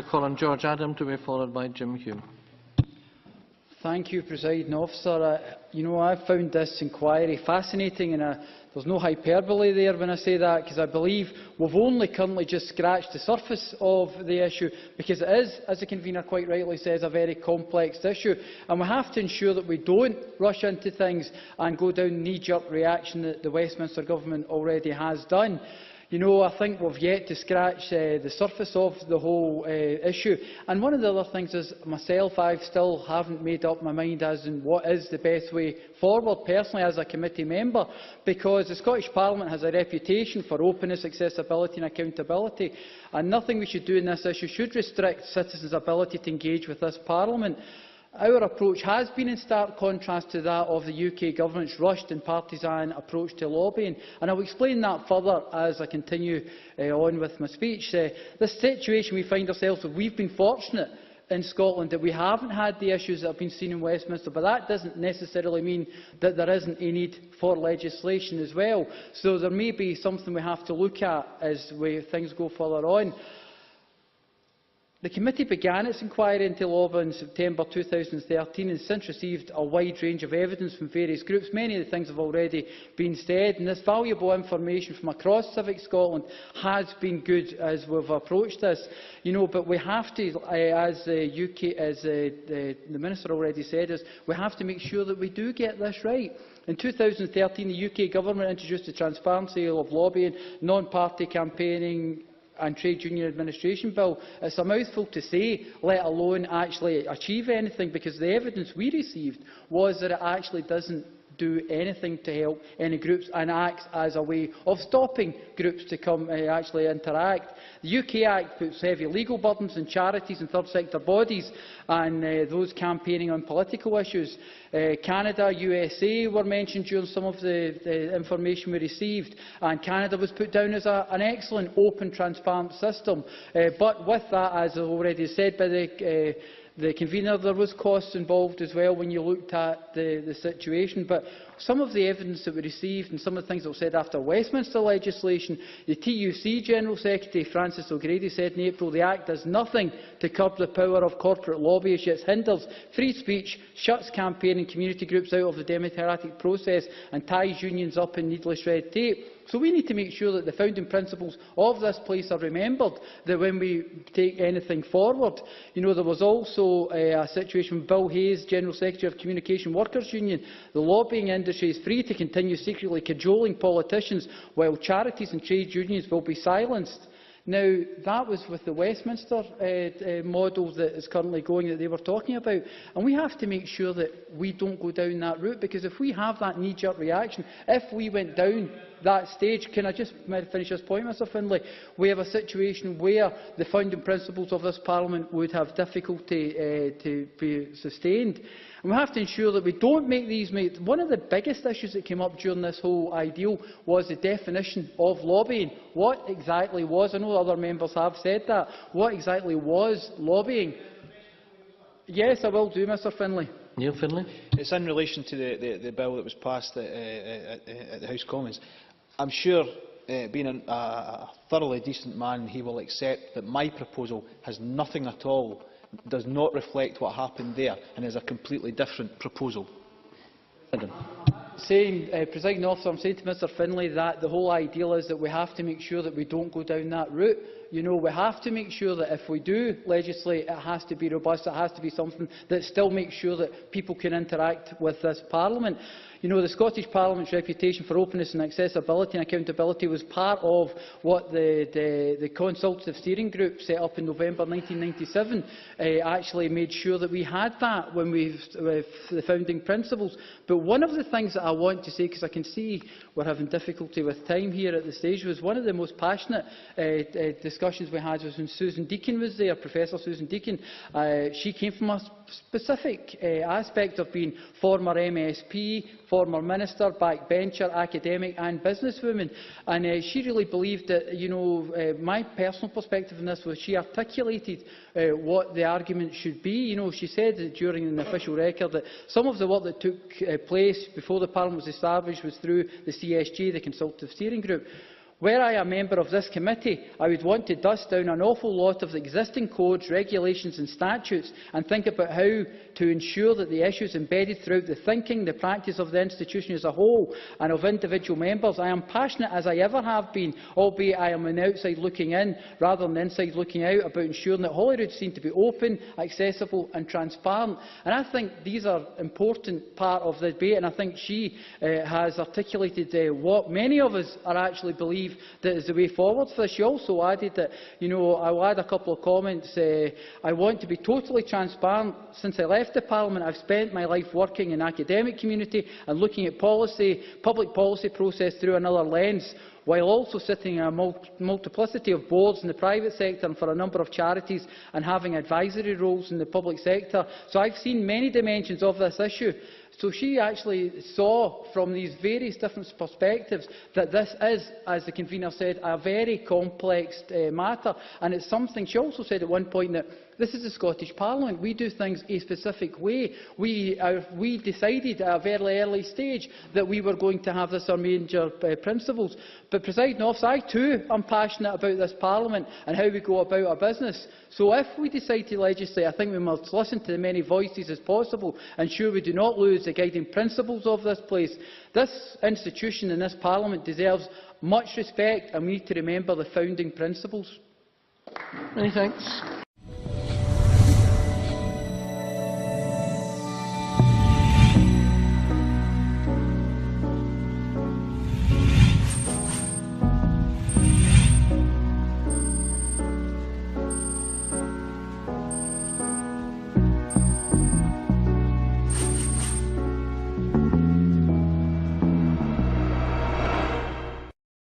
call on George Adam to be followed by Jim Hume. Thank you, Presiding Officer. I found this inquiry fascinating, and there's no hyperbole there when I say that, because I believe we've only currently just scratched the surface of the issue, because it is, as the convener quite rightly says, a very complex issue, and we have to ensure that we don't rush into things and go down the knee-jerk reaction that the Westminster Government already has done. I think we've yet to scratch the surface of the whole issue. And one of the other things is, myself, I still haven't made up my mind as in what is the best way forward, personally, as a committee member, because the Scottish Parliament has a reputation for openness, accessibility and accountability, and nothing we should do in this issue should restrict citizens' ability to engage with this Parliament. Our approach has been in stark contrast to that of the UK Government's rushed and partisan approach to lobbying, and I will explain that further as I continue on with my speech. This situation we find ourselves in, we've been fortunate in Scotland that we haven't had the issues that have been seen in Westminster, but that doesn't necessarily mean that there isn't a need for legislation as well. So there may be something we have to look at as things go further on. The committee began its inquiry into lobbying in September 2013 and since received a wide range of evidence from various groups. Many of the things have already been said, and this valuable information from across Civic Scotland has been good as we've approached this. But we have to, as the Minister already said, we have to make sure that we do get this right. In 2013, the UK Government introduced the Transparency of Lobbying, Non-Party Campaigning and Trade Union Administration Bill. It's a mouthful to say, let alone actually achieve anything, because the evidence we received was that it actually doesn't do anything to help any groups and acts as a way of stopping groups to come actually interact. The UK Act puts heavy legal burdens on charities and third sector bodies and those campaigning on political issues. Canada, USA were mentioned during some of the information we received, and Canada was put down as an excellent, open, transparent system. But with that, as already said by the convener, there was costs involved as well when you looked at the situation. But some of the evidence that we received and some of the things that were said after Westminster legislation, the TUC General Secretary Francis O'Grady said in April the Act does nothing to curb the power of corporate lobbyists, yet hinders free speech, shuts campaign and community groups out of the democratic process and ties unions up in needless red tape. So we need to make sure that the founding principles of this place are remembered, that when we take anything forward. There was also a situation with Bill Hayes, General Secretary of Communication Workers Union. The lobbying industry is free to continue secretly cajoling politicians while charities and trade unions will be silenced. Now, that was with the Westminster model that is currently going that they were talking about. And we have to make sure that we don't go down that route, because if we have that knee-jerk reaction, if we went down that stage, can I just finish this point, Mr Findlay? We have a situation where the founding principles of this Parliament would have difficulty to be sustained. And we have to ensure that we don't make these. One of the biggest issues that came up during this whole ideal was the definition of lobbying. What exactly was, I know other members have said that, what exactly was lobbying? Yes, I will do, Mr Findlay. Neil Findlay. It's in relation to the bill that was passed at the House of Commons. I'm sure, being a thoroughly decent man, he will accept that my proposal has nothing at all, does not reflect what happened there, and is a completely different proposal. Presiding Officer, I'm saying to Mr Findlay that the whole ideal is that we have to make sure that we don't go down that route. We have to make sure that if we do legislate, it has to be robust, it has to be something that still makes sure that people can interact with this Parliament. The Scottish Parliament's reputation for openness and accessibility and accountability was part of what the Consultative Steering Group set up in November 1997 actually made sure that we had that when the founding principles. But one of the things that I want to say, because I can see we're having difficulty with time here at the stage, was one of the most passionate discussions we had was when Susan Deakin was there, Professor Susan Deakin. She came from a specific aspect of being former MSP, former minister, backbencher, academic and businesswoman, and she really believed that, my personal perspective on this was she articulated what the argument should be. She said that during an official record that some of the work that took place before the Parliament was established was through the CSG, the Consultative Steering Group. Were I a member of this committee, I would want to dust down an awful lot of the existing codes, regulations and statutes and think about how to ensure that the issues embedded throughout the thinking, the practice of the institution as a whole and of individual members. I am passionate, as I ever have been, albeit I am on the outside looking in rather than the inside looking out, about ensuring that Holyrood seem to be open, accessible and transparent. And I think these are an important part of the debate, and I think she has articulated what many of us are actually believe that is the way forward for this. She also added that, I will add a couple of comments. I want to be totally transparent. Since I left the Parliament, I've spent my life working in the academic community and looking at public policy process through another lens, while also sitting in a multiplicity of boards in the private sector and for a number of charities and having advisory roles in the public sector. So I've seen many dimensions of this issue. So she actually saw from these various different perspectives that this is, as the convener said, a very complex matter. And it's something, she also said at one point that this is the Scottish Parliament. We do things a specific way. We decided at a very early stage that we were going to have this our major principles. But, Presiding Officer, I too am passionate about this Parliament and how we go about our business. So if we decide to legislate, I think we must listen to as many voices as possible and ensure we do not lose the guiding principles of this place. This institution and this Parliament deserves much respect, and we need to remember the founding principles. Many thanks.